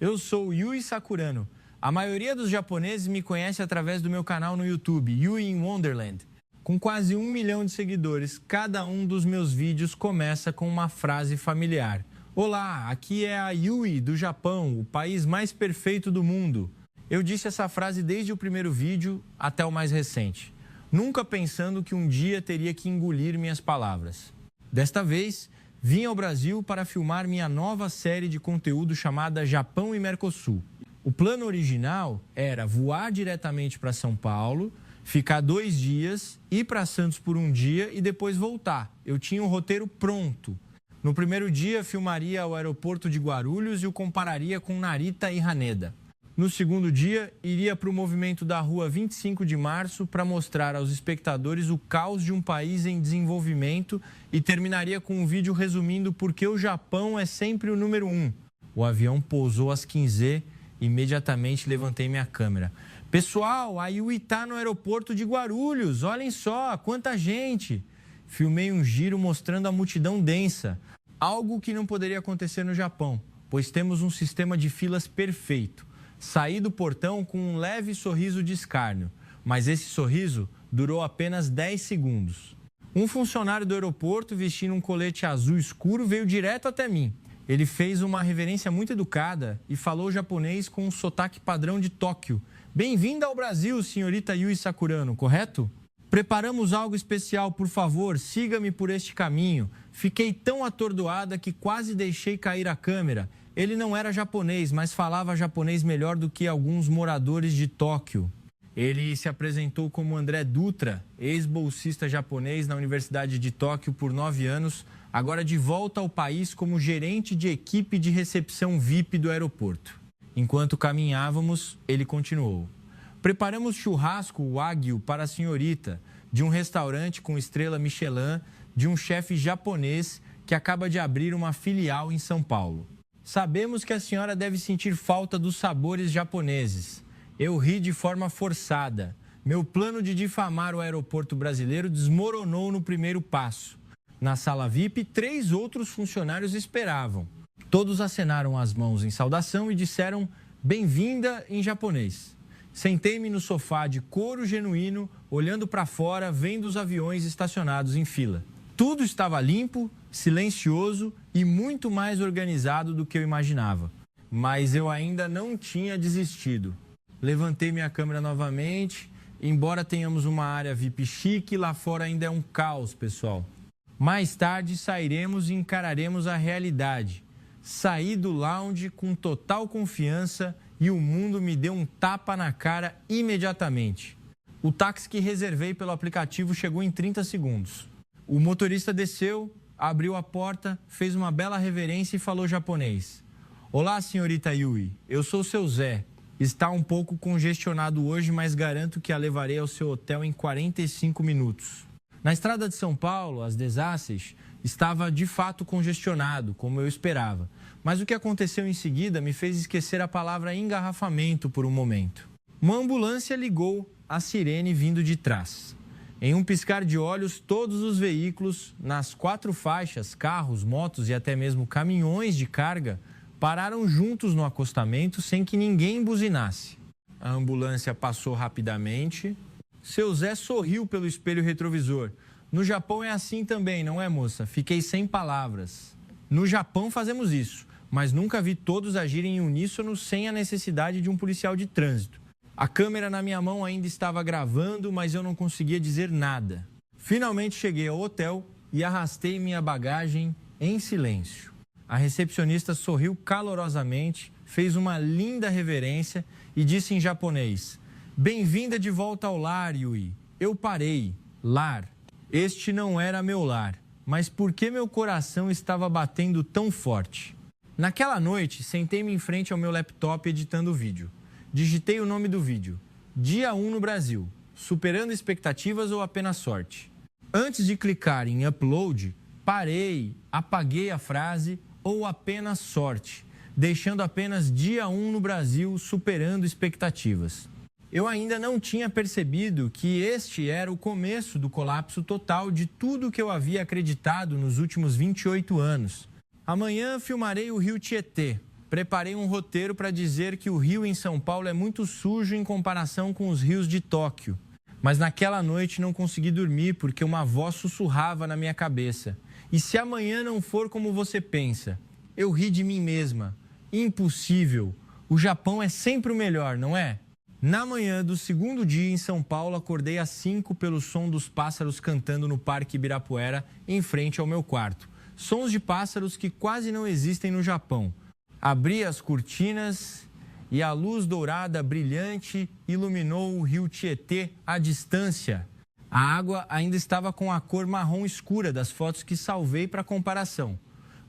Eu sou Yui Sakurano. A maioria dos japoneses me conhece através do meu canal no YouTube, Yui in Wonderland. Com quase 1 milhão de seguidores, cada um dos meus vídeos começa com uma frase familiar. Olá, aqui é a Yui do Japão, o país mais perfeito do mundo. Eu disse essa frase desde o primeiro vídeo até o mais recente, nunca pensando que um dia teria que engolir minhas palavras. Desta vez, vim ao Brasil para filmar minha nova série de conteúdo chamada Japão e Mercosul. O plano original era voar diretamente para São Paulo, ficar 2 dias, ir para Santos por 1 dia e depois voltar. Eu tinha um roteiro pronto. No primeiro dia, filmaria o aeroporto de Guarulhos e o compararia com Narita e Haneda. No segundo dia, iria para o movimento da Rua 25 de Março para mostrar aos espectadores o caos de um país em desenvolvimento e terminaria com um vídeo resumindo por que o Japão é sempre o número 1. O avião pousou às 15h e imediatamente levantei minha câmera. Pessoal, a Yui está no aeroporto de Guarulhos, olhem só, quanta gente! Filmei um giro mostrando a multidão densa, algo que não poderia acontecer no Japão, pois temos um sistema de filas perfeito. Saí do portão com um leve sorriso de escárnio, mas esse sorriso durou apenas 10 segundos. Um funcionário do aeroporto, vestindo um colete azul escuro, veio direto até mim. Ele fez uma reverência muito educada e falou japonês com um sotaque padrão de Tóquio. Bem-vinda ao Brasil, senhorita Yui Sakurano, correto? Preparamos algo especial, por favor, siga-me por este caminho. Fiquei tão atordoada que quase deixei cair a câmera. Ele não era japonês, mas falava japonês melhor do que alguns moradores de Tóquio. Ele se apresentou como André Dutra, ex-bolsista japonês na Universidade de Tóquio por 9 anos, agora de volta ao país como gerente de equipe de recepção VIP do aeroporto. Enquanto caminhávamos, ele continuou. Preparamos churrasco Wagyu para a senhorita, de um restaurante com estrela Michelin, de um chefe japonês que acaba de abrir uma filial em São Paulo. Sabemos que a senhora deve sentir falta dos sabores japoneses. Eu ri de forma forçada. Meu plano de difamar o aeroporto brasileiro desmoronou no primeiro passo. Na sala VIP, 3 outros funcionários esperavam. Todos acenaram as mãos em saudação e disseram bem-vinda em japonês. Sentei-me no sofá de couro genuíno, olhando para fora, vendo os aviões estacionados em fila. Tudo estava limpo, silencioso e muito mais organizado do que eu imaginava. Mas eu ainda não tinha desistido. Levantei minha câmera novamente. Embora tenhamos uma área VIP chique, lá fora ainda é um caos, pessoal. Mais tarde sairemos e encararemos a realidade. Saí do lounge com total confiança e o mundo me deu um tapa na cara imediatamente. O táxi que reservei pelo aplicativo chegou em 30 segundos. O motorista desceu, abriu a porta, fez uma bela reverência e falou japonês. Olá, senhorita Yui, eu sou seu Zé. Está um pouco congestionado hoje, mas garanto que a levarei ao seu hotel em 45 minutos. Na estrada de São Paulo, às Desaces, estava de fato congestionado, como eu esperava. Mas o que aconteceu em seguida me fez esquecer a palavra engarrafamento por um momento. Uma ambulância ligou a sirene vindo de trás. Em um piscar de olhos, todos os veículos, nas 4 faixas, carros, motos e até mesmo caminhões de carga, pararam juntos no acostamento sem que ninguém buzinasse. A ambulância passou rapidamente. Seu Zé sorriu pelo espelho retrovisor. No Japão é assim também, não é, moça? Fiquei sem palavras. No Japão fazemos isso, mas nunca vi todos agirem em uníssono sem a necessidade de um policial de trânsito. A câmera na minha mão ainda estava gravando, mas eu não conseguia dizer nada. Finalmente cheguei ao hotel e arrastei minha bagagem em silêncio. A recepcionista sorriu calorosamente, fez uma linda reverência e disse em japonês: bem-vinda de volta ao lar, Yui. Eu parei. Lar. Este não era meu lar, mas por que meu coração estava batendo tão forte? Naquela noite, sentei-me em frente ao meu laptop editando o vídeo. Digitei o nome do vídeo. Dia 1 no Brasil. Superando expectativas ou apenas sorte? Antes de clicar em upload, parei, apaguei a frase ou apenas sorte, deixando apenas dia 1 no Brasil superando expectativas. Eu ainda não tinha percebido que este era o começo do colapso total de tudo que eu havia acreditado nos últimos 28 anos. Amanhã filmarei o rio Tietê. preparei um roteiro para dizer que o rio em São Paulo é muito sujo em comparação com os rios de Tóquio. Mas naquela noite não consegui dormir porque uma voz sussurrava na minha cabeça. E se amanhã não for como você pensa? Eu ri de mim mesma. Impossível. O Japão é sempre o melhor, não é? Na manhã do segundo dia em São Paulo, acordei às 5 pelo som dos pássaros cantando no Parque Ibirapuera, em frente ao meu quarto. Sons de pássaros que quase não existem no Japão. Abri as cortinas e a luz dourada brilhante iluminou o rio Tietê à distância. A água ainda estava com a cor marrom escura das fotos que salvei para comparação.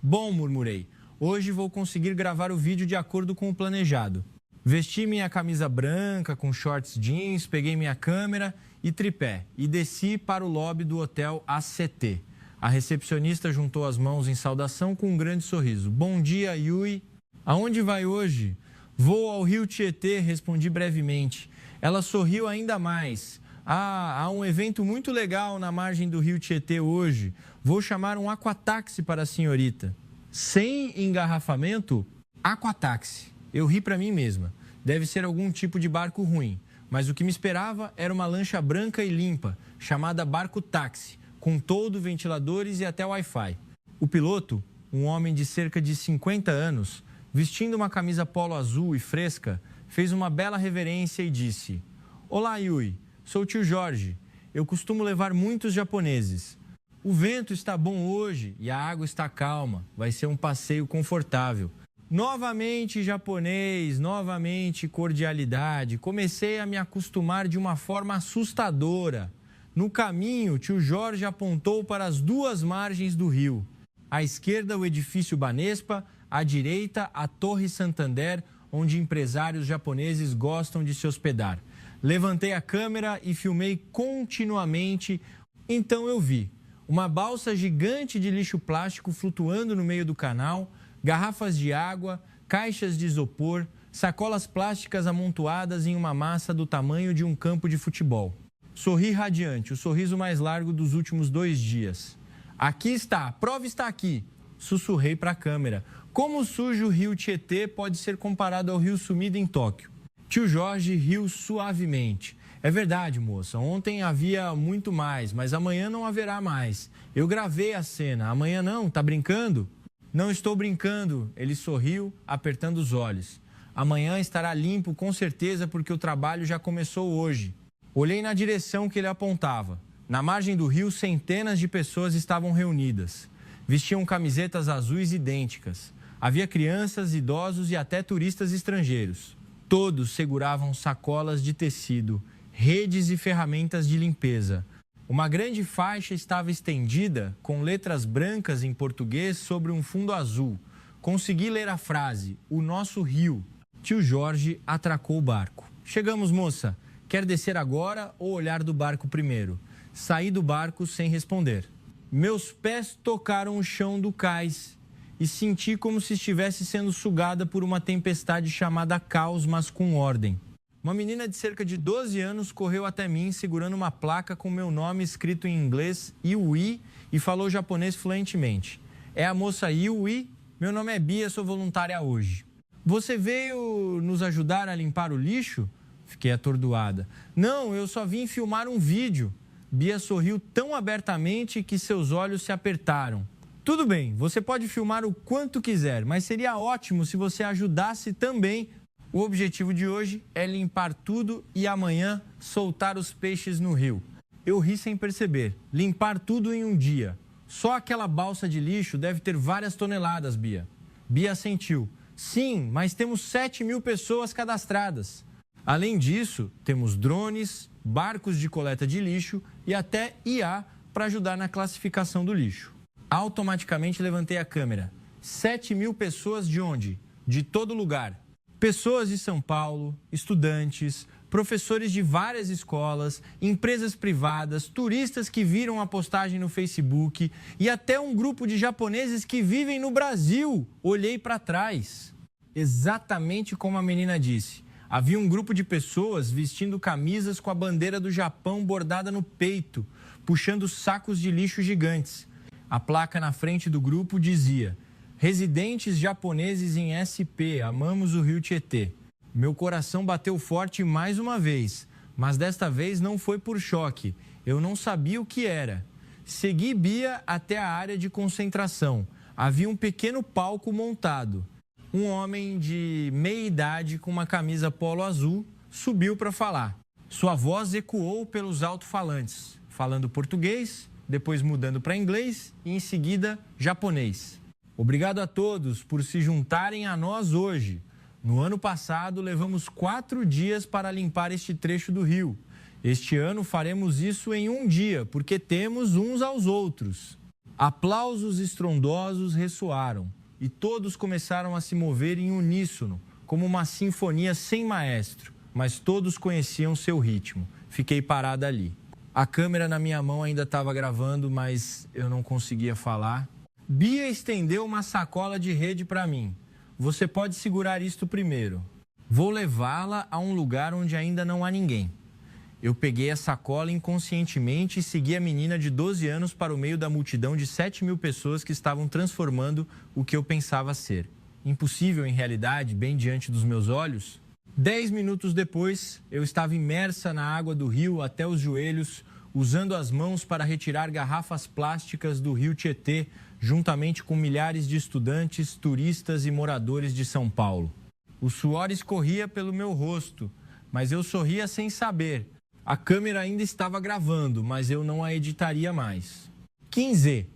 Bom, murmurei, hoje vou conseguir gravar o vídeo de acordo com o planejado. Vesti minha camisa branca com shorts jeans, peguei minha câmera e tripé e desci para o lobby do hotel ACT. A recepcionista juntou as mãos em saudação com um grande sorriso. Bom dia, Yui. Aonde vai hoje? Vou ao rio Tietê, respondi brevemente. Ela sorriu ainda mais. Há um evento muito legal na margem do rio Tietê hoje. Vou chamar um aquatáxi para a senhorita. Sem engarrafamento? Aquatáxi. Eu ri para mim mesma. Deve ser algum tipo de barco ruim. Mas o que me esperava era uma lancha branca e limpa, chamada barco-táxi, com toldo, ventiladores e até Wi-Fi. O piloto, um homem de cerca de 50 anos, vestindo uma camisa polo azul e fresca, fez uma bela reverência e disse: Olá, Yui, sou o tio Jorge. Eu costumo levar muitos japoneses. O vento está bom hoje e a água está calma. Vai ser um passeio confortável. Novamente japonês, novamente cordialidade. Comecei a me acostumar de uma forma assustadora. No caminho, tio Jorge apontou para as duas margens do rio. À esquerda, o edifício Banespa, à direita, a Torre Santander, onde empresários japoneses gostam de se hospedar. Levantei a câmera e filmei continuamente. Então eu vi uma balsa gigante de lixo plástico flutuando no meio do canal, garrafas de água, caixas de isopor, sacolas plásticas amontoadas em uma massa do tamanho de um campo de futebol. Sorri radiante, o sorriso mais largo dos últimos 2 dias. Aqui está, a prova está aqui, sussurrei para a câmera. Como sujo o rio Tietê pode ser comparado ao rio sumido em Tóquio? Tio Jorge riu suavemente. É verdade, moça, ontem havia muito mais, mas amanhã não haverá mais. Eu gravei a cena, amanhã não, tá brincando? Não estou brincando, ele sorriu, apertando os olhos. Amanhã estará limpo com certeza porque o trabalho já começou hoje. Olhei na direção que ele apontava. Na margem do rio, centenas de pessoas estavam reunidas. Vestiam camisetas azuis idênticas. Havia crianças, idosos e até turistas estrangeiros. Todos seguravam sacolas de tecido, redes e ferramentas de limpeza. Uma grande faixa estava estendida com letras brancas em português sobre um fundo azul. Consegui ler a frase, o nosso rio. Tio Jorge atracou o barco. Chegamos, moça. Quer descer agora ou olhar do barco primeiro? Saí do barco sem responder. Meus pés tocaram o chão do cais e senti como se estivesse sendo sugada por uma tempestade chamada caos, mas com ordem. Uma menina de cerca de 12 anos correu até mim segurando uma placa com meu nome escrito em inglês, Yui, e falou japonês fluentemente. É a moça Yui? Meu nome é Bia, sou voluntária hoje. Você veio nos ajudar a limpar o lixo? Fiquei atordoada. Não, eu só vim filmar um vídeo. Bia sorriu tão abertamente que seus olhos se apertaram. Tudo bem, você pode filmar o quanto quiser, mas seria ótimo se você ajudasse também. O objetivo de hoje é limpar tudo e amanhã soltar os peixes no rio. Eu ri sem perceber. Limpar tudo em um dia. Só aquela balsa de lixo deve ter várias toneladas, Bia. Bia assentiu. Sim, mas temos 7.000 pessoas cadastradas. Além disso, temos drones, barcos de coleta de lixo e até IA para ajudar na classificação do lixo. Automaticamente levantei a câmera. 7.000 pessoas de onde? De todo lugar. Pessoas de São Paulo, estudantes, professores de várias escolas, empresas privadas, turistas que viram a postagem no Facebook e até um grupo de japoneses que vivem no Brasil. Olhei para trás. Exatamente como a menina disse. Havia um grupo de pessoas vestindo camisas com a bandeira do Japão bordada no peito, puxando sacos de lixo gigantes. A placa na frente do grupo dizia: Residentes japoneses em SP, amamos o Rio Tietê. Meu coração bateu forte mais uma vez, mas desta vez não foi por choque. Eu não sabia o que era. Segui Bia até a área de concentração. Havia um pequeno palco montado. Um homem de meia idade com uma camisa polo azul subiu para falar. Sua voz ecoou pelos alto-falantes, falando português, depois mudando para inglês e em seguida japonês. Obrigado a todos por se juntarem a nós hoje. No ano passado, levamos 4 dias para limpar este trecho do rio. Este ano faremos isso em um dia, porque temos uns aos outros. Aplausos estrondosos ressoaram e todos começaram a se mover em uníssono, como uma sinfonia sem maestro, mas todos conheciam seu ritmo. Fiquei parada ali. A câmera na minha mão ainda estava gravando, mas eu não conseguia falar. Bia estendeu uma sacola de rede para mim. Você pode segurar isto primeiro. Vou levá-la a um lugar onde ainda não há ninguém. Eu peguei a sacola inconscientemente e segui a menina de 12 anos para o meio da multidão de 7.000 pessoas que estavam transformando o que eu pensava ser. Impossível em realidade, bem diante dos meus olhos. 10 minutos depois, eu estava imersa na água do rio até os joelhos, usando as mãos para retirar garrafas plásticas do rio Tietê, juntamente com milhares de estudantes, turistas e moradores de São Paulo. O suor escorria pelo meu rosto, mas eu sorria sem saber. A câmera ainda estava gravando, mas eu não a editaria mais. 15.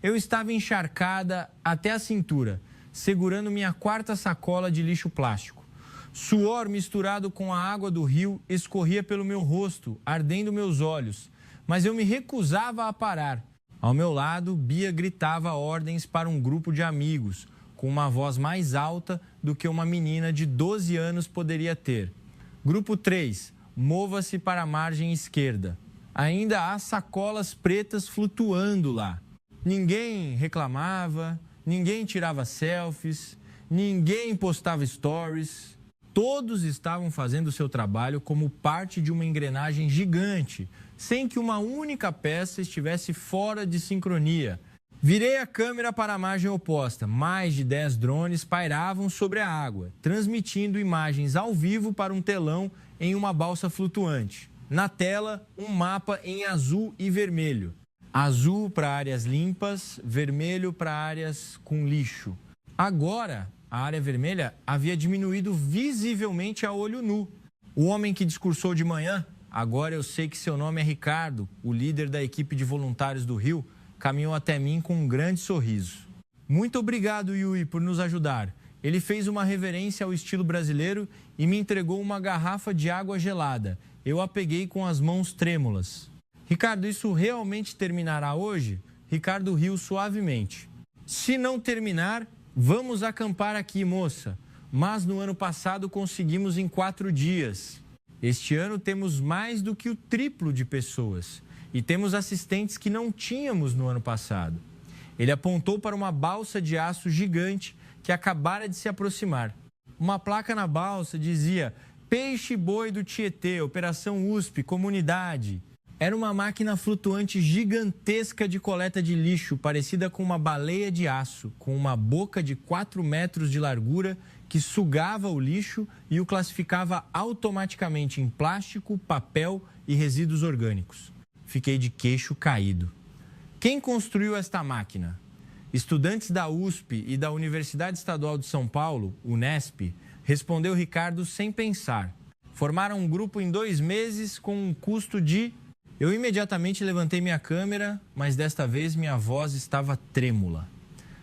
Eu estava encharcada até a cintura, segurando minha 4ª sacola de lixo plástico. Suor misturado com a água do rio escorria pelo meu rosto, ardendo meus olhos, mas eu me recusava a parar. Ao meu lado, Bia gritava ordens para um grupo de amigos, com uma voz mais alta do que uma menina de 12 anos poderia ter. Grupo 3, mova-se para a margem esquerda. Ainda há sacolas pretas flutuando lá. Ninguém reclamava, ninguém tirava selfies, ninguém postava stories. Todos estavam fazendo o seu trabalho como parte de uma engrenagem gigante, sem que uma única peça estivesse fora de sincronia. Virei a câmera para a margem oposta. Mais de 10 drones pairavam sobre a água, transmitindo imagens ao vivo para um telão em uma balsa flutuante. Na tela, um mapa em azul e vermelho. Azul para áreas limpas, vermelho para áreas com lixo. Agora, a área vermelha havia diminuído visivelmente a olho nu. O homem que discursou de manhã, agora eu sei que seu nome é Ricardo, o líder da equipe de voluntários do Rio, caminhou até mim com um grande sorriso. Muito obrigado, Yui, por nos ajudar. Ele fez uma reverência ao estilo brasileiro e me entregou uma garrafa de água gelada. Eu a peguei com as mãos trêmulas. Ricardo, isso realmente terminará hoje? Ricardo riu suavemente. Se não terminar, vamos acampar aqui, moça. Mas no ano passado conseguimos em 4 dias. Este ano temos mais do que o triplo de pessoas. E temos assistentes que não tínhamos no ano passado. Ele apontou para uma balsa de aço gigante que acabara de se aproximar. Uma placa na balsa dizia: Peixe Boi do Tietê, Operação USP, Comunidade. Era uma máquina flutuante gigantesca de coleta de lixo, parecida com uma baleia de aço, com uma boca de 4 metros de largura que sugava o lixo e o classificava automaticamente em plástico, papel e resíduos orgânicos. Fiquei de queixo caído. Quem construiu esta máquina? Estudantes da USP e da Universidade Estadual de São Paulo, Unesp, respondeu Ricardo sem pensar. Formaram um grupo em 2 meses com um custo de... Eu imediatamente levantei minha câmera, mas desta vez minha voz estava trêmula.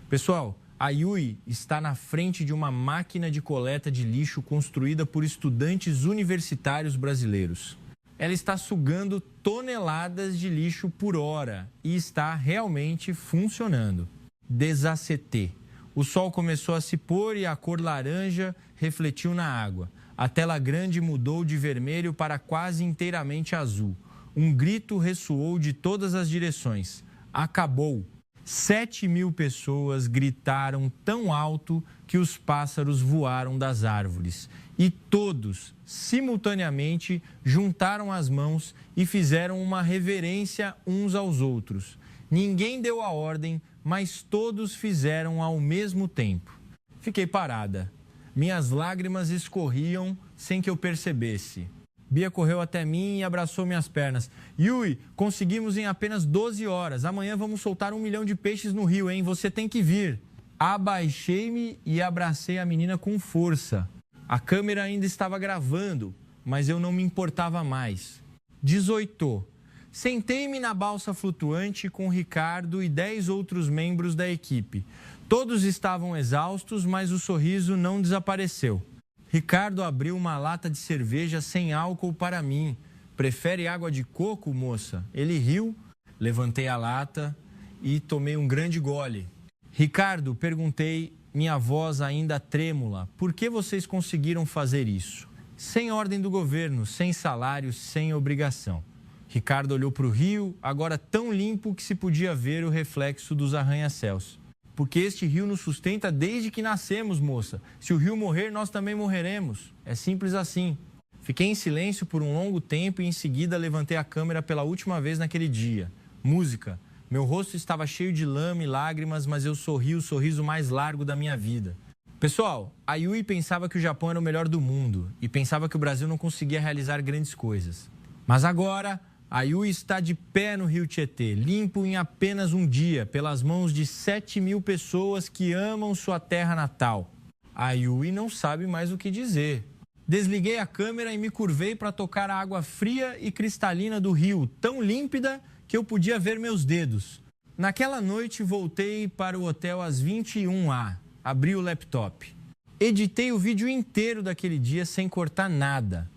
Pessoal, a Yui está na frente de uma máquina de coleta de lixo construída por estudantes universitários brasileiros. Ela está sugando toneladas de lixo por hora e está realmente funcionando. Desacetê. O sol começou a se pôr e a cor laranja refletiu na água. A tela grande mudou de vermelho para quase inteiramente azul. Um grito ressoou de todas as direções. Acabou! 7.000 pessoas gritaram tão alto que os pássaros voaram das árvores. E todos, simultaneamente, juntaram as mãos e fizeram uma reverência uns aos outros. Ninguém deu a ordem, mas todos fizeram ao mesmo tempo. Fiquei parada. Minhas lágrimas escorriam sem que eu percebesse. Bia correu até mim e abraçou minhas pernas. Yui, conseguimos em apenas 12 horas. Amanhã vamos soltar 1 milhão de peixes no rio, hein? Você tem que vir. Abaixei-me e abracei a menina com força. A câmera ainda estava gravando, mas eu não me importava mais. 18. Sentei-me na balsa flutuante com Ricardo e 10 outros membros da equipe. Todos estavam exaustos, mas o sorriso não desapareceu. Ricardo abriu uma lata de cerveja sem álcool para mim. Prefere água de coco, moça? Ele riu, levantei a lata e tomei um grande gole. Ricardo, perguntei, minha voz ainda trêmula, por que vocês conseguiram fazer isso? Sem ordem do governo, sem salário, sem obrigação. Ricardo olhou para o rio, agora tão limpo que se podia ver o reflexo dos arranha-céus. Porque este rio nos sustenta desde que nascemos, moça. Se o rio morrer, nós também morreremos. É simples assim. Fiquei em silêncio por um longo tempo e em seguida levantei a câmera pela última vez naquele dia. Música. Meu rosto estava cheio de lama e lágrimas, mas eu sorri o sorriso mais largo da minha vida. Pessoal, a Yui pensava que o Japão era o melhor do mundo e pensava que o Brasil não conseguia realizar grandes coisas. Mas agora, a Yui está de pé no rio Tietê, limpo em apenas um dia, pelas mãos de 7.000 pessoas que amam sua terra natal. A Yui não sabe mais o que dizer. Desliguei a câmera e me curvei para tocar a água fria e cristalina do rio, tão límpida que eu podia ver meus dedos. Naquela noite, voltei para o hotel às 21h. Abri o laptop. Editei o vídeo inteiro daquele dia sem cortar nada.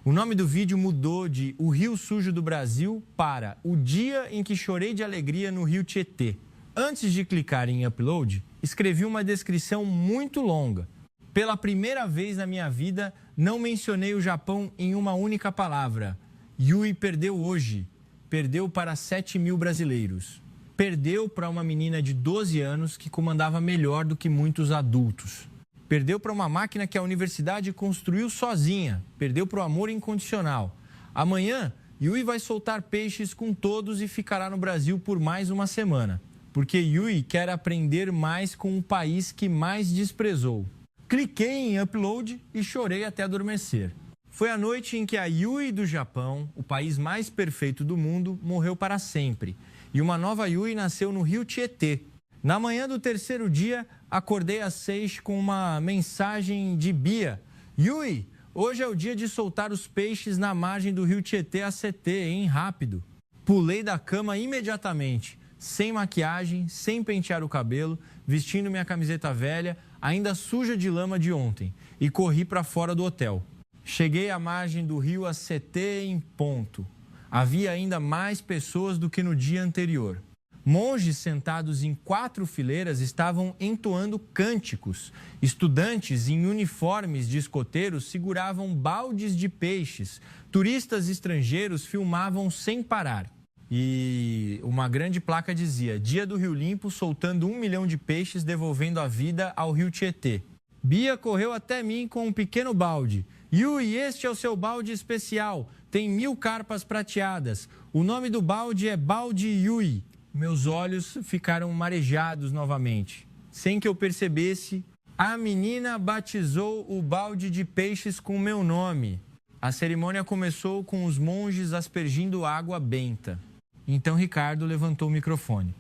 O nome do vídeo mudou de O Rio Sujo do Brasil para O Dia em que Chorei de Alegria no Rio Tietê. Antes de clicar em upload, escrevi uma descrição muito longa. Pela primeira vez na minha vida, não mencionei o Japão em uma única palavra. Yui perdeu hoje. Perdeu para 7.000 brasileiros. Perdeu para uma menina de 12 anos que comandava melhor do que muitos adultos. Perdeu para uma máquina que a universidade construiu sozinha. Perdeu para o amor incondicional. Amanhã, Yui vai soltar peixes com todos e ficará no Brasil por mais uma semana. Porque Yui quer aprender mais com o país que mais desprezou. Cliquei em upload e chorei até adormecer. Foi a noite em que a Yui do Japão, o país mais perfeito do mundo, morreu para sempre. E uma nova Yui nasceu no rio Tietê. Na manhã do terceiro dia, acordei às 6 com uma mensagem de Bia. Yui, hoje é o dia de soltar os peixes na margem do rio Tietê ACT, hein? Rápido. Pulei da cama imediatamente, sem maquiagem, sem pentear o cabelo, vestindo minha camiseta velha, ainda suja de lama de ontem, e corri para fora do hotel. Cheguei à margem do rio ACT em ponto. Havia ainda mais pessoas do que no dia anterior. Monges sentados em 4 fileiras estavam entoando cânticos. Estudantes em uniformes de escoteiros seguravam baldes de peixes. Turistas estrangeiros filmavam sem parar. E uma grande placa dizia: Dia do Rio Limpo, soltando 1 milhão de peixes, devolvendo a vida ao rio Tietê. Bia correu até mim com um pequeno balde. Yui, este é o seu balde especial. Tem 1000 carpas prateadas. O nome do balde é Balde Yui. Meus olhos ficaram marejados novamente. Sem que eu percebesse, a menina batizou o balde de peixes com meu nome. A cerimônia começou com os monges aspergindo água benta. Então Ricardo levantou o microfone.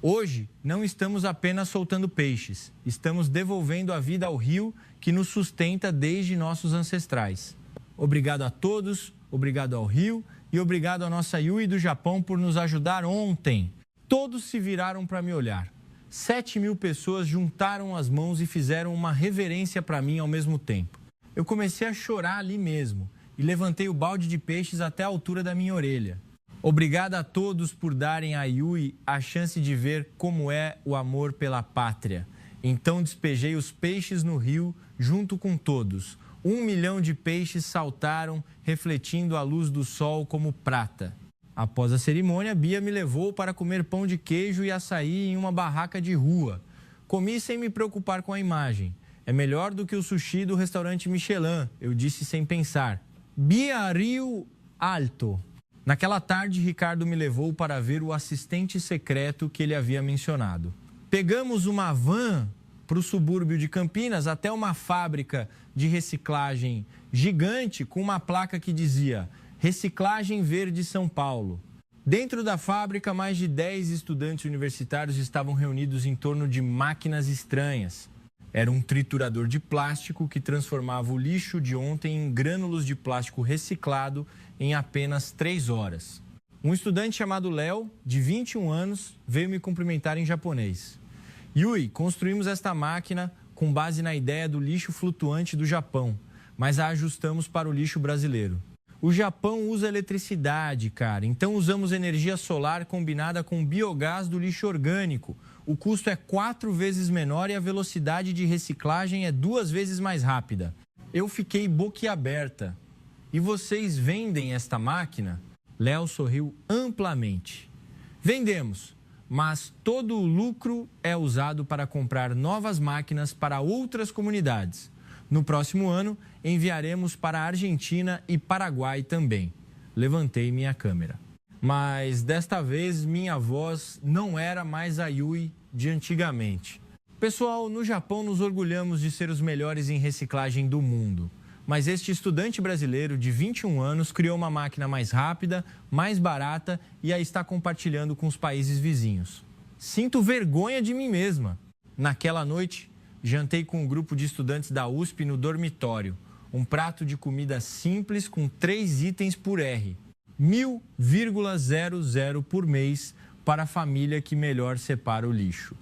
Hoje, não estamos apenas soltando peixes, estamos devolvendo a vida ao rio que nos sustenta desde nossos ancestrais. Obrigado a todos, obrigado ao rio e obrigado à nossa Yui do Japão por nos ajudar ontem. Todos se viraram para me olhar. 7.000 pessoas juntaram as mãos e fizeram uma reverência para mim ao mesmo tempo. Eu comecei a chorar ali mesmo e levantei o balde de peixes até a altura da minha orelha. Obrigado a todos por darem a Yui a chance de ver como é o amor pela pátria. Então despejei os peixes no rio junto com todos. 1 milhão de peixes saltaram, refletindo a luz do sol como prata. Após a cerimônia, Bia me levou para comer pão de queijo e açaí em uma barraca de rua. Comi sem me preocupar com a imagem. É melhor do que o sushi do restaurante Michelin, eu disse sem pensar. Bia Rio Alto. Naquela tarde, Ricardo me levou para ver o assistente secreto que ele havia mencionado. Pegamos uma van para o subúrbio de Campinas até uma fábrica de reciclagem gigante com uma placa que dizia Reciclagem Verde São Paulo. Dentro da fábrica, mais de 10 estudantes universitários estavam reunidos em torno de máquinas estranhas. Era um triturador de plástico que transformava o lixo de ontem em grânulos de plástico reciclado em apenas 3 horas. Um estudante chamado Léo, de 21 anos, veio me cumprimentar em japonês. Yui, construímos esta máquina com base na ideia do lixo flutuante do Japão, mas a ajustamos para o lixo brasileiro. O Japão usa eletricidade, cara, então usamos energia solar combinada com biogás do lixo orgânico. O custo é 4 vezes menor e a velocidade de reciclagem é 2 vezes mais rápida. Eu fiquei boquiaberta. E vocês vendem esta máquina? Léo sorriu amplamente. Vendemos, mas todo o lucro é usado para comprar novas máquinas para outras comunidades. No próximo ano, enviaremos para a Argentina e Paraguai também. Levantei minha câmera. Mas desta vez minha voz não era mais a Yui de antigamente. Pessoal, no Japão nos orgulhamos de ser os melhores em reciclagem do mundo. Mas este estudante brasileiro de 21 anos criou uma máquina mais rápida, mais barata e a está compartilhando com os países vizinhos. Sinto vergonha de mim mesma. Naquela noite, jantei com um grupo de estudantes da USP no dormitório. Um prato de comida simples com 3 itens por R. 1.000 por mês para a família que melhor separa o lixo.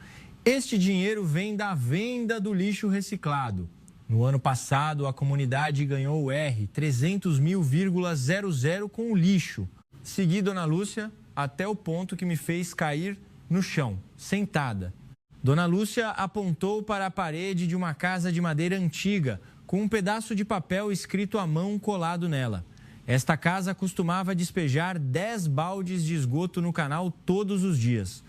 Este dinheiro vem da venda do lixo reciclado. No ano passado, a comunidade ganhou o R, 300.000 com o lixo. Segui Dona Lúcia até o ponto que me fez cair no chão, sentada. Dona Lúcia apontou para a parede de uma casa de madeira antiga, com um pedaço de papel escrito à mão colado nela. Esta casa costumava despejar 10 baldes de esgoto no canal todos os dias.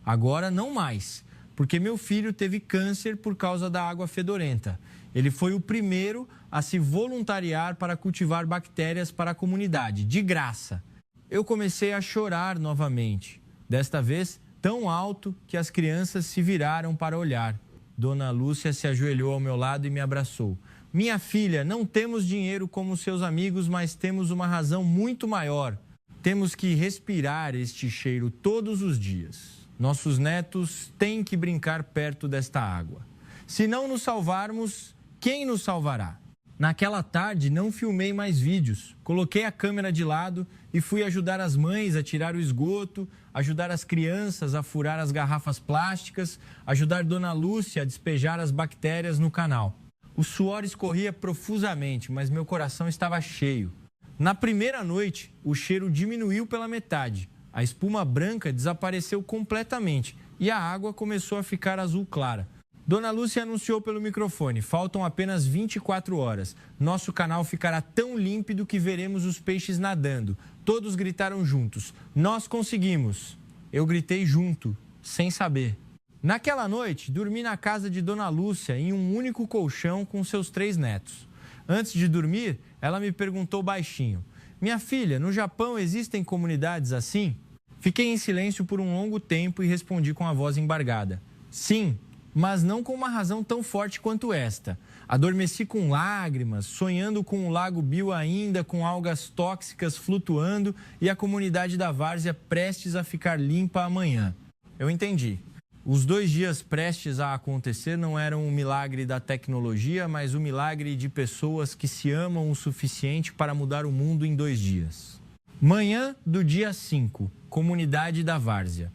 Agora não mais, porque meu filho teve câncer por causa da água fedorenta. Ele foi o primeiro a se voluntariar para cultivar bactérias para a comunidade, de graça. Eu comecei a chorar novamente, desta vez tão alto que as crianças se viraram para olhar. Dona Lúcia se ajoelhou ao meu lado e me abraçou. Minha filha, não temos dinheiro como seus amigos, mas temos uma razão muito maior. Temos que respirar este cheiro todos os dias. Nossos netos têm que brincar perto desta água. Se não nos salvarmos, quem nos salvará? Naquela tarde, não filmei mais vídeos. Coloquei a câmera de lado e fui ajudar as mães a tirar o esgoto, ajudar as crianças a furar as garrafas plásticas, ajudar Dona Lúcia a despejar as bactérias no canal. O suor escorria profusamente, mas meu coração estava cheio. Na primeira noite, o cheiro diminuiu pela metade. A espuma branca desapareceu completamente e a água começou a ficar azul clara. Dona Lúcia anunciou pelo microfone, faltam apenas 24 horas. Nosso canal ficará tão límpido que veremos os peixes nadando. Todos gritaram juntos, nós conseguimos. Eu gritei junto, sem saber. Naquela noite, dormi na casa de Dona Lúcia em um único colchão com seus 3 netos. Antes de dormir, ela me perguntou baixinho, minha filha, no Japão existem comunidades assim? Fiquei em silêncio por um longo tempo e respondi com a voz embargada. Sim, mas não com uma razão tão forte quanto esta. Adormeci com lágrimas, sonhando com o Lago Bill ainda, com algas tóxicas flutuando e a comunidade da várzea prestes a ficar limpa amanhã. Eu entendi. Os 2 dias prestes a acontecer não eram um milagre da tecnologia, mas um milagre de pessoas que se amam o suficiente para mudar o mundo em 2 dias. Manhã do dia 5, comunidade da várzea.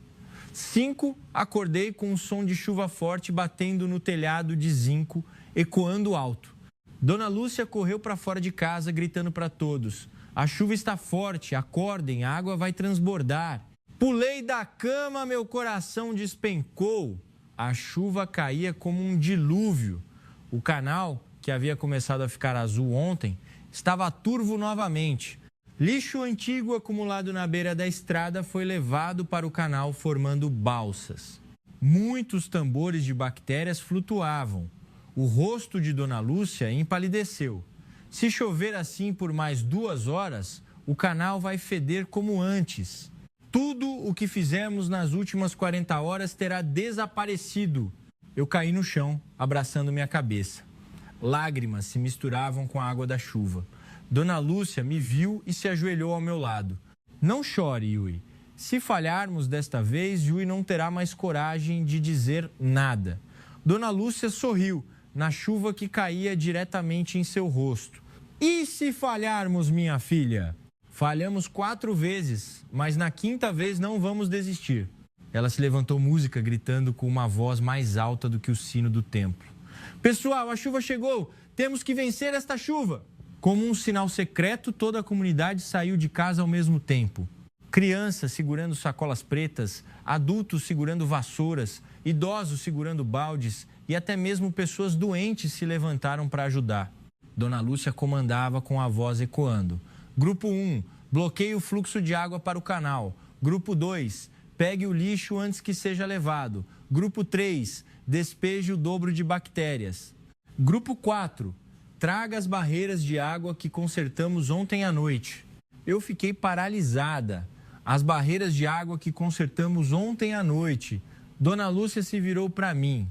5, acordei com um som de chuva forte batendo no telhado de zinco, ecoando alto. Dona Lúcia correu para fora de casa, gritando para todos. A chuva está forte, acordem, a água vai transbordar. Pulei da cama, meu coração despencou. A chuva caía como um dilúvio. O canal, que havia começado a ficar azul ontem, estava turvo novamente. Lixo antigo acumulado na beira da estrada foi levado para o canal formando balsas. Muitos tambores de bactérias flutuavam. O rosto de Dona Lúcia empalideceu. Se chover assim por mais 2 horas, o canal vai feder como antes. Tudo o que fizemos nas últimas 40 horas terá desaparecido. Eu caí no chão, abraçando minha cabeça. Lágrimas se misturavam com a água da chuva. Dona Lúcia me viu e se ajoelhou ao meu lado. Não chore, Yui. Se falharmos desta vez, Yui não terá mais coragem de dizer nada. Dona Lúcia sorriu na chuva que caía diretamente em seu rosto. E se falharmos, minha filha? Falhamos 4 vezes, mas na 5ª vez não vamos desistir. Ela se levantou música, gritando com uma voz mais alta do que o sino do templo. Pessoal, a chuva chegou! Temos que vencer esta chuva! Como um sinal secreto, toda a comunidade saiu de casa ao mesmo tempo. Crianças segurando sacolas pretas, adultos segurando vassouras, idosos segurando baldes e até mesmo pessoas doentes se levantaram para ajudar. Dona Lúcia comandava com a voz ecoando. Grupo 1, bloqueie o fluxo de água para o canal. Grupo 2, pegue o lixo antes que seja levado. Grupo 3, despeje o dobro de bactérias. Grupo 4, traga as barreiras de água que consertamos ontem à noite. Eu fiquei paralisada. As barreiras de água que consertamos ontem à noite. Dona Lúcia se virou para mim.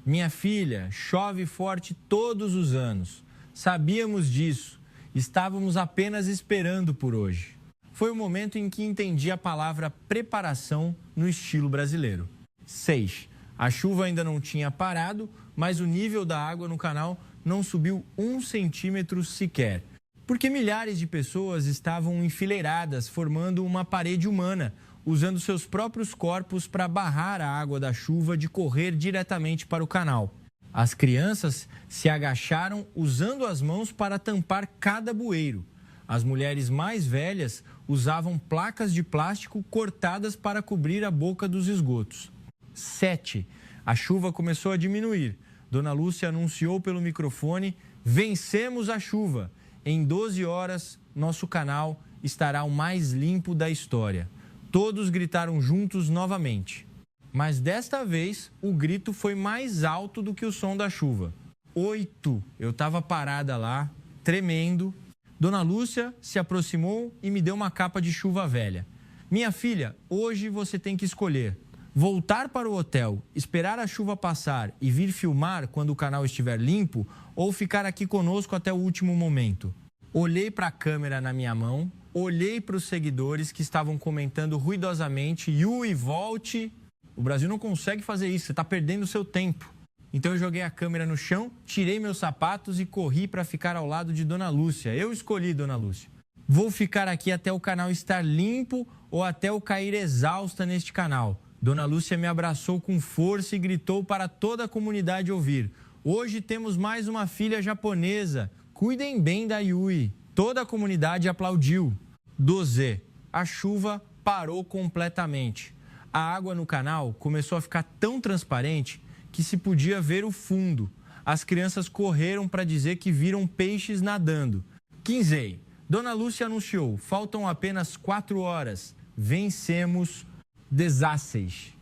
Minha filha, chove forte todos os anos. Sabíamos disso. Estávamos apenas esperando por hoje. Foi o momento em que entendi a palavra preparação no estilo brasileiro. 6. A chuva ainda não tinha parado, mas o nível da água no canal não subiu 1 centímetro sequer. Porque milhares de pessoas estavam enfileiradas, formando uma parede humana, usando seus próprios corpos para barrar a água da chuva de correr diretamente para o canal. As crianças se agacharam usando as mãos para tampar cada bueiro. As mulheres mais velhas usavam placas de plástico cortadas para cobrir a boca dos esgotos. 7. A chuva começou a diminuir. Dona Lúcia anunciou pelo microfone: vencemos a chuva. Em 12 horas, nosso canal estará o mais limpo da história. Todos gritaram juntos novamente. Mas desta vez, o grito foi mais alto do que o som da chuva. 8. Eu estava parada lá, tremendo. Dona Lúcia se aproximou e me deu uma capa de chuva velha. Minha filha, hoje você tem que escolher: voltar para o hotel, esperar a chuva passar e vir filmar quando o canal estiver limpo, ou ficar aqui conosco até o último momento. Olhei para a câmera na minha mão, olhei para os seguidores que estavam comentando ruidosamente: Yui, volte. O Brasil não consegue fazer isso, você está perdendo o seu tempo. Então eu joguei a câmera no chão, tirei meus sapatos e corri para ficar ao lado de Dona Lúcia. Eu escolhi Dona Lúcia. Vou ficar aqui até o canal estar limpo ou até eu cair exausta neste canal. Dona Lúcia me abraçou com força e gritou para toda a comunidade ouvir: hoje temos mais uma filha japonesa. Cuidem bem da Yui. Toda a comunidade aplaudiu. 12. A chuva parou completamente. A água no canal começou a ficar tão transparente que se podia ver o fundo. As crianças correram para dizer que viram peixes nadando. 15. Dona Lúcia anunciou: faltam apenas 4 horas. Vencemos. 16.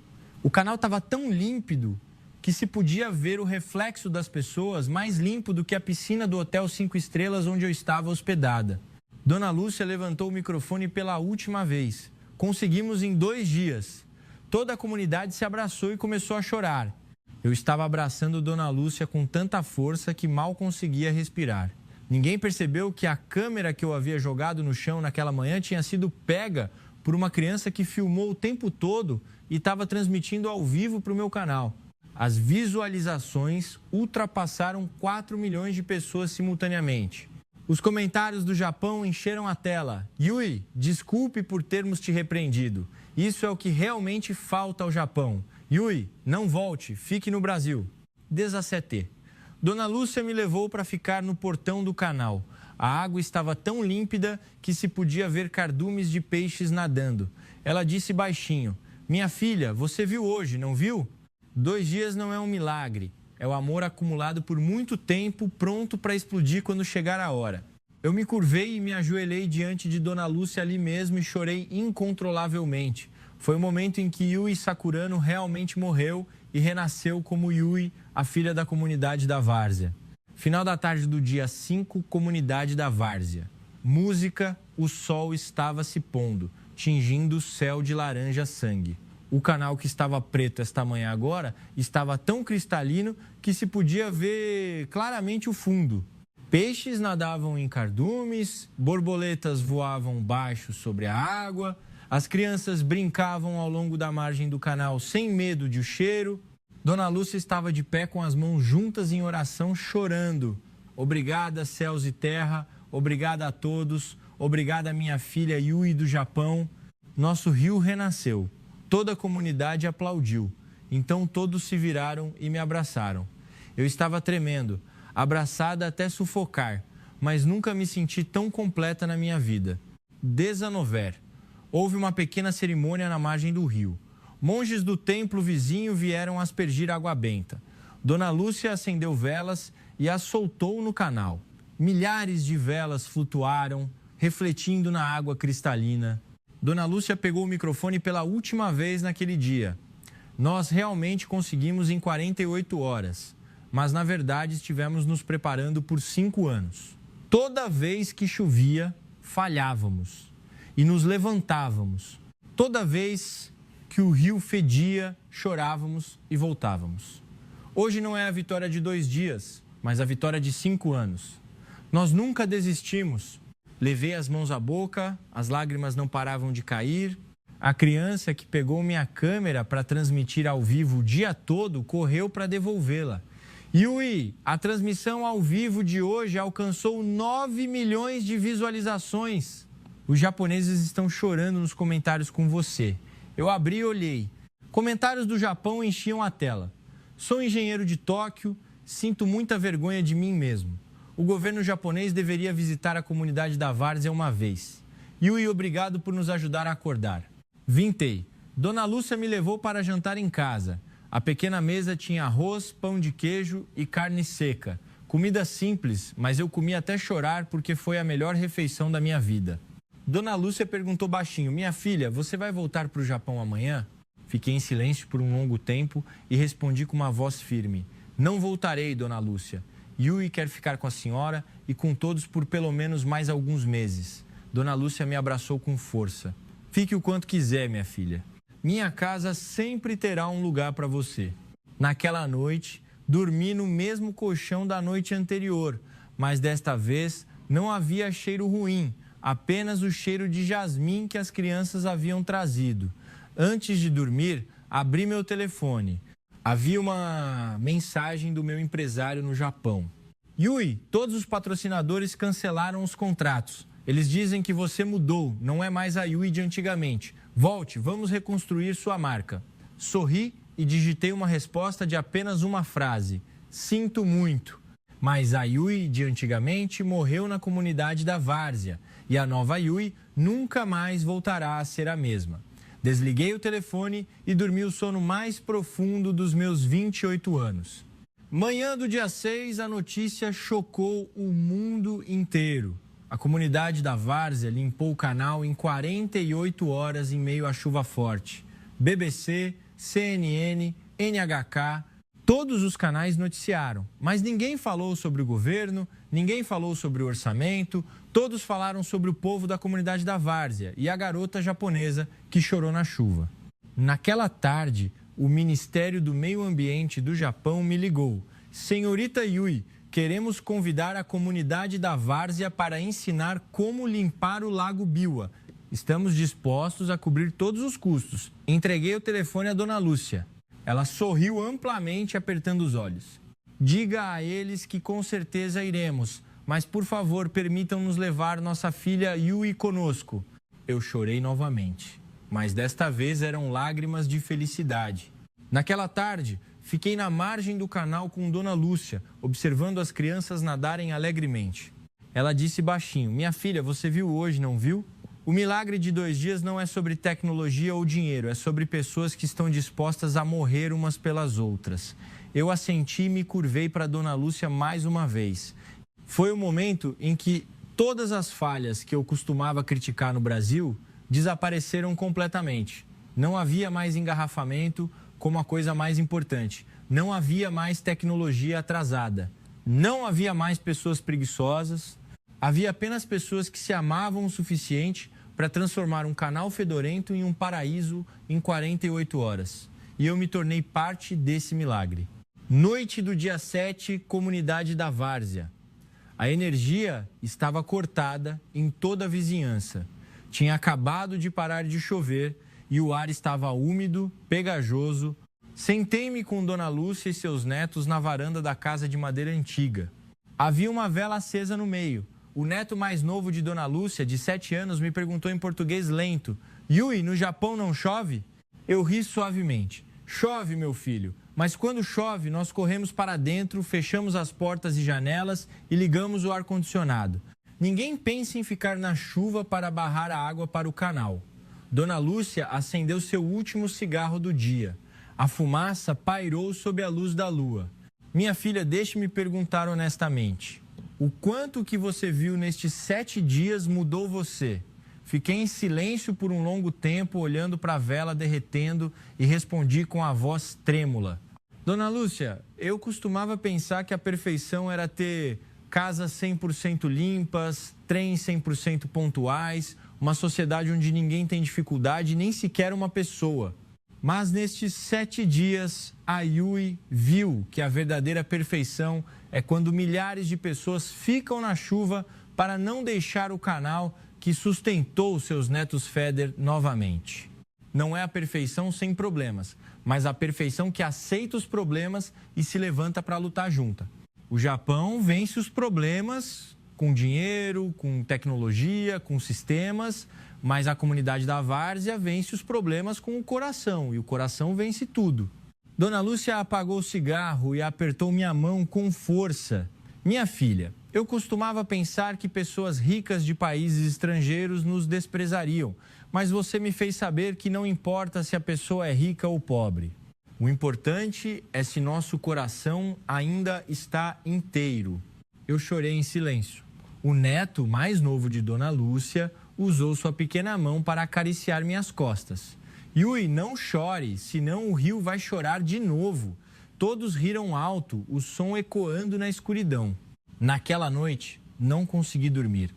O canal estava tão límpido que se podia ver o reflexo das pessoas mais limpo do que a piscina do Hotel 5 Estrelas onde eu estava hospedada. Dona Lúcia levantou o microfone pela última vez. Conseguimos em 2 dias. Toda a comunidade se abraçou e começou a chorar. Eu estava abraçando Dona Lúcia com tanta força que mal conseguia respirar. Ninguém percebeu que a câmera que eu havia jogado no chão naquela manhã tinha sido pega por uma criança que filmou o tempo todo e estava transmitindo ao vivo para o meu canal. As visualizações ultrapassaram 4 milhões de pessoas simultaneamente. Os comentários do Japão encheram a tela. Yui, desculpe por termos te repreendido. Isso é o que realmente falta ao Japão. Yui, não volte, fique no Brasil. 17. Dona Lúcia me levou para ficar no portão do canal. A água estava tão límpida que se podia ver cardumes de peixes nadando. Ela disse baixinho: minha filha, você viu hoje, não viu? 2 dias não é um milagre. É o amor acumulado por muito tempo, pronto para explodir quando chegar a hora. Eu me curvei e me ajoelhei diante de Dona Lúcia ali mesmo e chorei incontrolavelmente. Foi o momento em que Yui Sakurano realmente morreu e renasceu como Yui, a filha da comunidade da Várzea. Final da tarde do dia 5, comunidade da Várzea. música, o sol estava se pondo, tingindo o céu de laranja sangue. O canal que estava preto esta manhã agora estava tão cristalino que se podia ver claramente o fundo. Peixes nadavam em cardumes, borboletas voavam baixo sobre a água, as crianças brincavam ao longo da margem do canal sem medo de o cheiro. Dona Lúcia estava de pé com as mãos juntas em oração, chorando. Obrigada, céus e terra, obrigada a todos, obrigada minha filha Yui do Japão. Nosso rio renasceu. Toda a comunidade aplaudiu. Então todos se viraram e me abraçaram. Eu estava tremendo, abraçada até sufocar, mas nunca me senti tão completa na minha vida. Desanover. Houve uma pequena cerimônia na margem do rio. Monges do templo vizinho vieram aspergir água benta. Dona Lúcia acendeu velas e as soltou no canal. Milhares de velas flutuaram, refletindo na água cristalina. Dona Lúcia pegou o microfone pela última vez naquele dia. Nós realmente conseguimos em 48 horas, mas na verdade estivemos nos preparando por 5 anos. Toda vez que chovia, falhávamos e nos levantávamos. Toda vez que o rio fedia, chorávamos e voltávamos. Hoje não é a vitória de 2 dias, mas a vitória de 5 anos. Nós nunca desistimos. Levei as mãos à boca, as lágrimas não paravam de cair. A criança que pegou minha câmera para transmitir ao vivo o dia todo correu para devolvê-la. Yui, a transmissão ao vivo de hoje alcançou 9 milhões de visualizações. Os japoneses estão chorando nos comentários com você. Eu abri e olhei. Comentários do Japão enchiam a tela. Sou engenheiro de Tóquio, sinto muita vergonha de mim mesmo. O governo japonês deveria visitar a comunidade da várzea uma vez. Yui, obrigado por nos ajudar a acordar. Vintei. Dona Lúcia me levou para jantar em casa. A pequena mesa tinha arroz, pão de queijo e carne seca. Comida simples, mas eu comi até chorar porque foi a melhor refeição da minha vida. Dona Lúcia perguntou baixinho, minha filha, você vai voltar para o Japão amanhã? Fiquei em silêncio por um longo tempo e respondi com uma voz firme. Não voltarei, Dona Lúcia. Yui quer ficar com a senhora e com todos por pelo menos mais alguns meses. Dona Lúcia me abraçou com força. Fique o quanto quiser, minha filha. Minha casa sempre terá um lugar para você. Naquela noite, dormi no mesmo colchão da noite anterior, mas desta vez não havia cheiro ruim, apenas o cheiro de jasmim que as crianças haviam trazido. Antes de dormir, abri meu telefone. Havia uma mensagem do meu empresário no Japão. Yui, todos os patrocinadores cancelaram os contratos. Eles dizem que você mudou, não é mais a Yui de antigamente. Volte, vamos reconstruir sua marca. Sorri e digitei uma resposta de apenas uma frase. Sinto muito. Mas a Yui de antigamente morreu na comunidade da várzea e a nova Yui nunca mais voltará a ser a mesma. Desliguei o telefone e dormi o sono mais profundo dos meus 28 anos. Manhã do dia 6, a notícia chocou o mundo inteiro. A comunidade da várzea limpou o canal em 48 horas em meio à chuva forte. BBC, CNN, NHK, todos os canais noticiaram. Mas ninguém falou sobre o governo, ninguém falou sobre o orçamento, todos falaram sobre o povo da comunidade da várzea e a garota japonesa que chorou na chuva. Naquela tarde, o Ministério do Meio Ambiente do Japão me ligou. Senhorita Yui, queremos convidar a comunidade da várzea para ensinar como limpar o Lago Biwa. Estamos dispostos a cobrir todos os custos. Entreguei o telefone à Dona Lúcia. Ela sorriu amplamente, apertando os olhos. Diga a eles que com certeza iremos, mas por favor permitam-nos levar nossa filha Yui conosco. Eu chorei novamente, mas desta vez eram lágrimas de felicidade. Naquela tarde, fiquei na margem do canal com Dona Lúcia, observando as crianças nadarem alegremente. Ela disse baixinho, minha filha, você viu hoje, não viu? O milagre de 2 dias não é sobre tecnologia ou dinheiro, é sobre pessoas que estão dispostas a morrer umas pelas outras. Eu assenti e me curvei para Dona Lúcia mais uma vez. Foi o momento em que todas as falhas que eu costumava criticar no Brasil desapareceram completamente. Não havia mais engarrafamento como a coisa mais importante. Não havia mais tecnologia atrasada. Não havia mais pessoas preguiçosas. Havia apenas pessoas que se amavam o suficiente para transformar um canal fedorento em um paraíso em 48 horas. E eu me tornei parte desse milagre. Noite do dia 7, comunidade da Várzea. A energia estava cortada em toda a vizinhança. Tinha acabado de parar de chover e o ar estava úmido, pegajoso. Sentei-me com Dona Lúcia e seus netos na varanda da casa de madeira antiga. Havia uma vela acesa no meio. O neto mais novo de Dona Lúcia, de 7 anos, me perguntou em português lento: Yui, no Japão não chove? Eu ri suavemente. Chove, meu filho, mas quando chove, nós corremos para dentro, fechamos as portas e janelas e ligamos o ar-condicionado. Ninguém pensa em ficar na chuva para barrar a água para o canal. Dona Lúcia acendeu seu último cigarro do dia. A fumaça pairou sob a luz da lua. Minha filha, deixe-me perguntar honestamente. O quanto que você viu nestes 7 dias mudou você? Fiquei em silêncio por um longo tempo, olhando para a vela derretendo e respondi com a voz trêmula. Dona Lúcia, eu costumava pensar que a perfeição era ter casas 100% limpas, trens 100% pontuais, uma sociedade onde ninguém tem dificuldade, nem sequer uma pessoa. Mas nestes 7 dias, a Yui viu que a verdadeira perfeição é quando milhares de pessoas ficam na chuva para não deixar o canal que sustentou seus netos Feder novamente. Não é a perfeição sem problemas, mas a perfeição que aceita os problemas e se levanta para lutar junta. O Japão vence os problemas com dinheiro, com tecnologia, com sistemas, mas a comunidade da Várzea vence os problemas com o coração, e o coração vence tudo. Dona Lúcia apagou o cigarro e apertou minha mão com força. Minha filha, eu costumava pensar que pessoas ricas de países estrangeiros nos desprezariam, mas você me fez saber que não importa se a pessoa é rica ou pobre. O importante é se nosso coração ainda está inteiro. Eu chorei em silêncio. O neto mais novo de Dona Lúcia usou sua pequena mão para acariciar minhas costas. Yui, não chore, senão o rio vai chorar de novo. Todos riram alto, o som ecoando na escuridão. Naquela noite, não consegui dormir.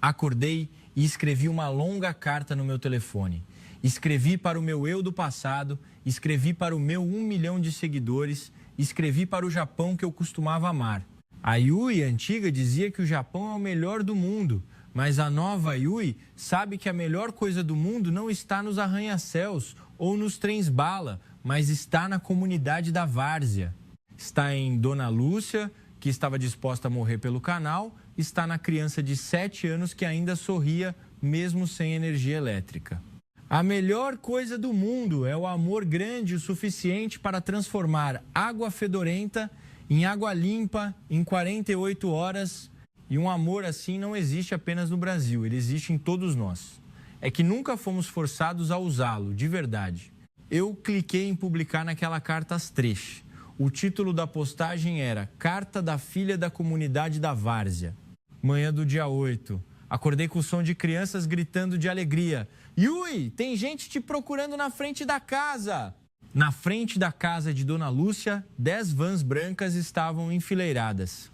Acordei e escrevi uma longa carta no meu telefone. Escrevi para o meu eu do passado, escrevi para o meu 1 milhão de seguidores, escrevi para o Japão que eu costumava amar. A Yui antiga dizia que o Japão é o melhor do mundo, mas a nova Yui sabe que a melhor coisa do mundo não está nos arranha-céus ou nos trens-bala, mas está na comunidade da Várzea. Está em Dona Lúcia, que estava disposta a morrer pelo canal, está na criança de 7 anos que ainda sorria, mesmo sem energia elétrica. A melhor coisa do mundo é o amor grande o suficiente para transformar água fedorenta em água limpa em 48 horas. E um amor assim não existe apenas no Brasil, ele existe em todos nós. É que nunca fomos forçados a usá-lo, de verdade. Eu cliquei em publicar naquela carta às 3. O título da postagem era Carta da Filha da Comunidade da Várzea. Manhã do dia 8. Acordei com o som de crianças gritando de alegria. Yui, tem gente te procurando na frente da casa. Na frente da casa de Dona Lúcia, 10 vans brancas estavam enfileiradas.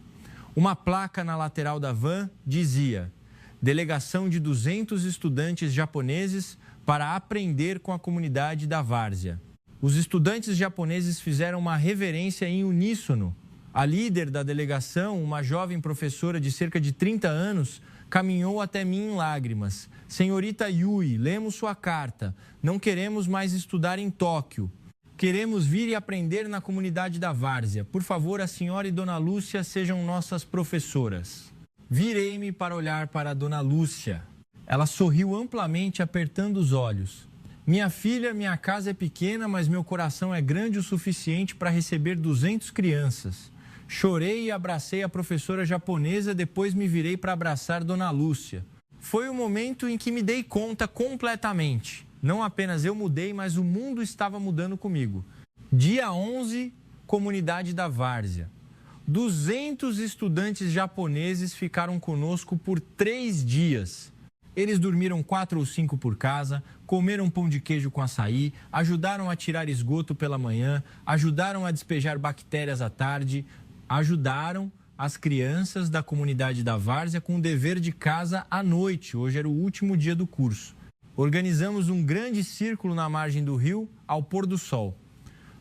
Uma placa na lateral da van dizia: Delegação de 200 estudantes japoneses para aprender com a comunidade da Várzea. Os estudantes japoneses fizeram uma reverência em uníssono. A líder da delegação, uma jovem professora de cerca de 30 anos, caminhou até mim em lágrimas. Senhorita Yui, lemos sua carta. Não queremos mais estudar em Tóquio. Queremos vir e aprender na comunidade da Várzea. Por favor, a senhora e Dona Lúcia sejam nossas professoras. Virei-me para olhar para a Dona Lúcia. Ela sorriu amplamente, apertando os olhos. Minha filha, minha casa é pequena, mas meu coração é grande o suficiente para receber 200 crianças. Chorei e abracei a professora japonesa, depois me virei para abraçar Dona Lúcia. Foi o momento em que me dei conta completamente. Não apenas eu mudei, mas o mundo estava mudando comigo. Dia 11, comunidade da Várzea. 200 estudantes japoneses ficaram conosco por 3 dias. Eles dormiram 4 ou 5 por casa, comeram pão de queijo com açaí, ajudaram a tirar esgoto pela manhã, ajudaram a despejar bactérias à tarde, ajudaram, as crianças da comunidade da Várzea com o dever de casa à noite. Hoje era o último dia do curso. Organizamos um grande círculo na margem do rio ao pôr do sol.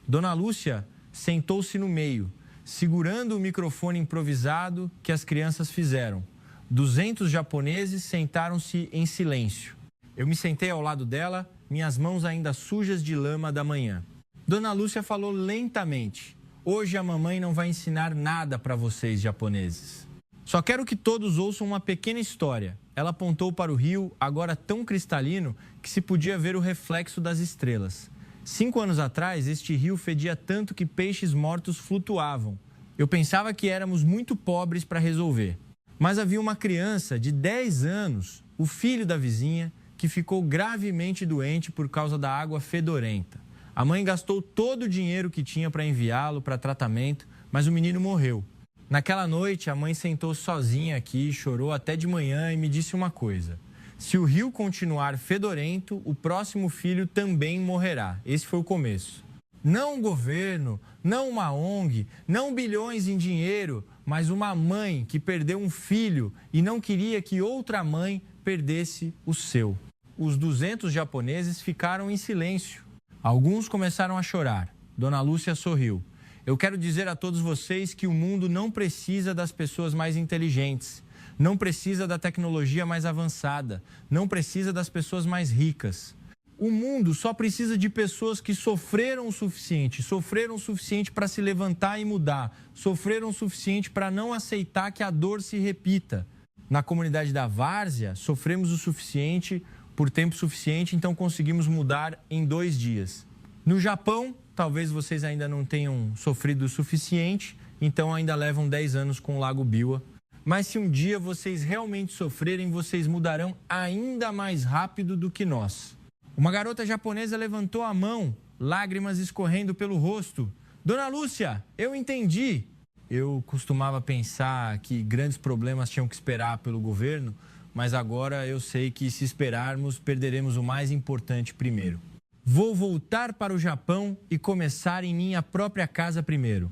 Dona Lúcia sentou-se no meio, segurando o microfone improvisado que as crianças fizeram. 200 japoneses sentaram-se em silêncio. Eu me sentei ao lado dela, minhas mãos ainda sujas de lama da manhã. Dona Lúcia falou lentamente: hoje a mamãe não vai ensinar nada para vocês, japoneses. Só quero que todos ouçam uma pequena história. Ela apontou para o rio, agora tão cristalino que se podia ver o reflexo das estrelas. 5 anos atrás, este rio fedia tanto que peixes mortos flutuavam. Eu pensava que éramos muito pobres para resolver. Mas havia uma criança de 10 anos, o filho da vizinha, que ficou gravemente doente por causa da água fedorenta. A mãe gastou todo o dinheiro que tinha para enviá-lo para tratamento, mas o menino morreu. Naquela noite, a mãe sentou sozinha aqui, chorou até de manhã e me disse uma coisa: se o rio continuar fedorento, o próximo filho também morrerá. Esse foi o começo. Não um governo, não uma ONG, não bilhões em dinheiro, mas uma mãe que perdeu um filho e não queria que outra mãe perdesse o seu. Os 200 japoneses ficaram em silêncio. Alguns começaram a chorar. Dona Lúcia sorriu. Eu quero dizer a todos vocês que o mundo não precisa das pessoas mais inteligentes, não precisa da tecnologia mais avançada, não precisa das pessoas mais ricas. O mundo só precisa de pessoas que sofreram o suficiente para se levantar e mudar, sofreram o suficiente para não aceitar que a dor se repita. Na comunidade da Várzea, sofremos o suficiente por tempo suficiente, então conseguimos mudar em 2 dias. No Japão, talvez vocês ainda não tenham sofrido o suficiente, então ainda levam 10 anos com o Lago Biwa. Mas se um dia vocês realmente sofrerem, vocês mudarão ainda mais rápido do que nós. Uma garota japonesa levantou a mão, lágrimas escorrendo pelo rosto. Dona Lúcia, eu entendi. Eu costumava pensar que grandes problemas tinham que esperar pelo governo, mas agora eu sei que se esperarmos, perderemos o mais importante primeiro. Vou voltar para o Japão e começar em minha própria casa primeiro.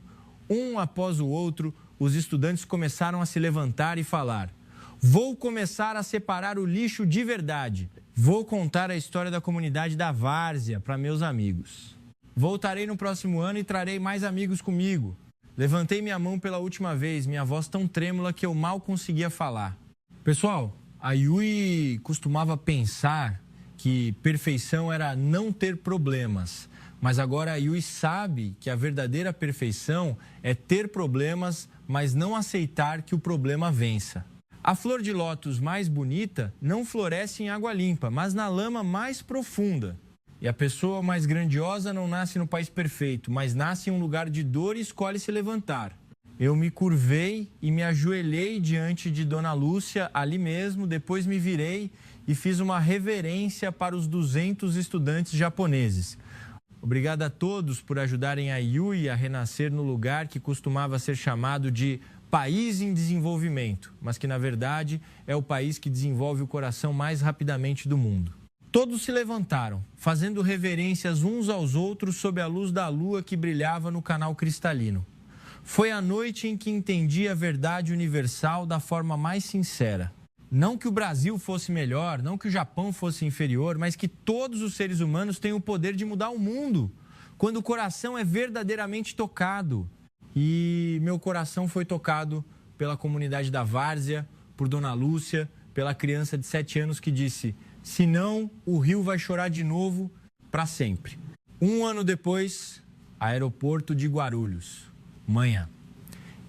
Um após o outro, os estudantes começaram a se levantar e falar: vou começar a separar o lixo de verdade. Vou contar a história da comunidade da Várzea para meus amigos. Voltarei no próximo ano e trarei mais amigos comigo. Levantei minha mão pela última vez, minha voz tão trêmula que eu mal conseguia falar. Pessoal, a Yui costumava pensar que perfeição era não ter problemas. Mas agora a Yui sabe que a verdadeira perfeição é ter problemas, mas não aceitar que o problema vença. A flor de lótus mais bonita não floresce em água limpa, mas na lama mais profunda. E a pessoa mais grandiosa não nasce no país perfeito, mas nasce em um lugar de dor e escolhe se levantar. Eu me curvei e me ajoelhei diante de Dona Lúcia ali mesmo, depois me virei e fiz uma reverência para os 200 estudantes japoneses. Obrigado a todos por ajudarem a Yui a renascer no lugar que costumava ser chamado de país em desenvolvimento, mas que na verdade é o país que desenvolve o coração mais rapidamente do mundo. Todos se levantaram, fazendo reverências uns aos outros sob a luz da lua que brilhava no canal cristalino. Foi a noite em que entendi a verdade universal da forma mais sincera. Não que o Brasil fosse melhor, não que o Japão fosse inferior, mas que todos os seres humanos têm o poder de mudar o mundo, quando o coração é verdadeiramente tocado. E meu coração foi tocado pela comunidade da Várzea, por Dona Lúcia, pela criança de 7 anos que disse: senão o rio vai chorar de novo para sempre. 1 ano depois, aeroporto de Guarulhos. Manhã.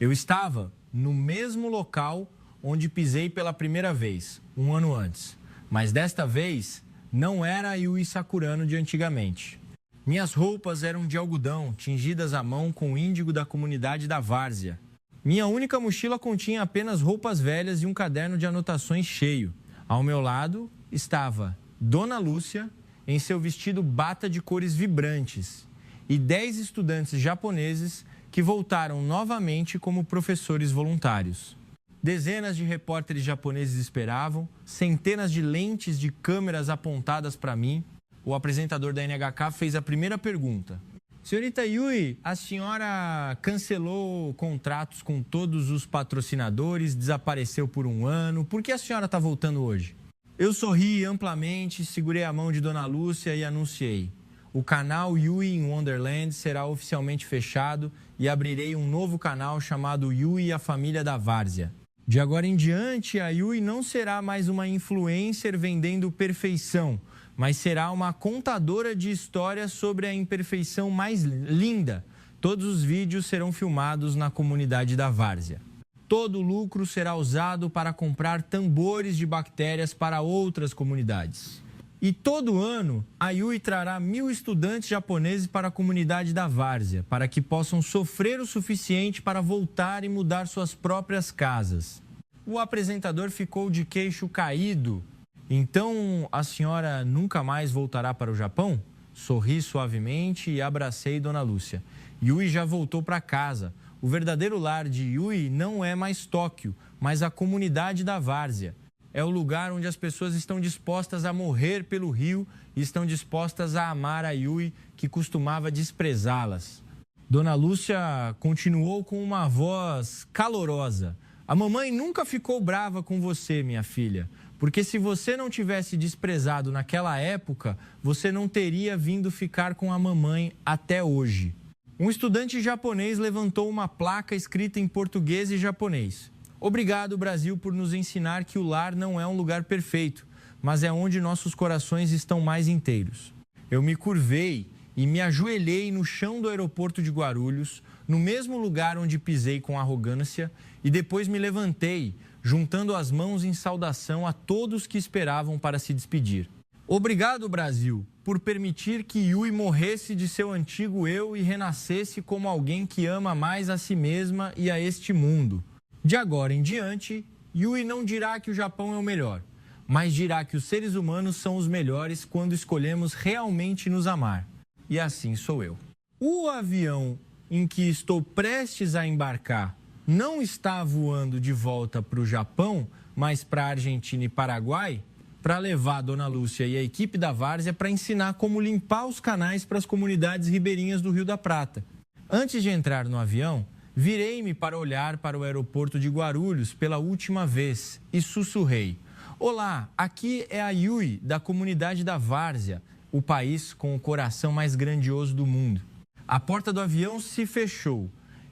Eu estava no mesmo local onde pisei pela primeira vez, 1 ano antes. Mas desta vez, não era a Yui Sakurano de antigamente. Minhas roupas eram de algodão, tingidas à mão com o índigo da comunidade da Várzea. Minha única mochila continha apenas roupas velhas e um caderno de anotações cheio. Ao meu lado estava Dona Lúcia, em seu vestido bata de cores vibrantes, e 10 estudantes japoneses que voltaram novamente como professores voluntários. Dezenas de repórteres japoneses esperavam, centenas de lentes de câmeras apontadas para mim. O apresentador da NHK fez a primeira pergunta: Senhorita Yui, a senhora cancelou contratos com todos os patrocinadores, desapareceu por um ano. Por que a senhora está voltando hoje? Eu sorri amplamente, segurei a mão de Dona Lúcia e anunciei. O canal Yui in Wonderland será oficialmente fechado e abrirei um novo canal chamado Yui e a Família da Várzea. De agora em diante, a Yui não será mais uma influencer vendendo perfeição, mas será uma contadora de histórias sobre a imperfeição mais linda. Todos os vídeos serão filmados na comunidade da Várzea. Todo o lucro será usado para comprar tambores de bactérias para outras comunidades. E todo ano, a Yui trará 1000 estudantes japoneses para a comunidade da Várzea, para que possam sofrer o suficiente para voltar e mudar suas próprias casas. O apresentador ficou de queixo caído. Então, a senhora nunca mais voltará para o Japão? Sorri suavemente e abracei Dona Lúcia. Yui já voltou para casa. O verdadeiro lar de Yui não é mais Tóquio, mas a comunidade da Várzea. É o lugar onde as pessoas estão dispostas a morrer pelo rio e estão dispostas a amar a Yui, que costumava desprezá-las. Dona Lúcia continuou com uma voz calorosa. A mamãe nunca ficou brava com você, minha filha. Porque se você não tivesse desprezado naquela época, você não teria vindo ficar com a mamãe até hoje. Um estudante japonês levantou uma placa escrita em português e japonês. Obrigado, Brasil, por nos ensinar que o lar não é um lugar perfeito, mas é onde nossos corações estão mais inteiros. Eu me curvei e me ajoelhei no chão do aeroporto de Guarulhos, no mesmo lugar onde pisei com arrogância, e depois me levantei, juntando as mãos em saudação a todos que esperavam para se despedir. Obrigado, Brasil, por permitir que Yui morresse de seu antigo eu e renascesse como alguém que ama mais a si mesma e a este mundo. De agora em diante, Yui não dirá que o Japão é o melhor, mas dirá que os seres humanos são os melhores quando escolhemos realmente nos amar. E assim sou eu. O avião em que estou prestes a embarcar não está voando de volta para o Japão, mas para a Argentina e Paraguai, para levar a Dona Lúcia e a equipe da Várzea para ensinar como limpar os canais para as comunidades ribeirinhas do Rio da Prata. Antes de entrar no avião, virei-me para olhar para o aeroporto de Guarulhos pela última vez e sussurrei. Olá, aqui é a Yui, da comunidade da Várzea, o país com o coração mais grandioso do mundo. A porta do avião se fechou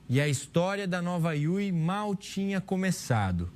e a história da nova Yui mal tinha começado.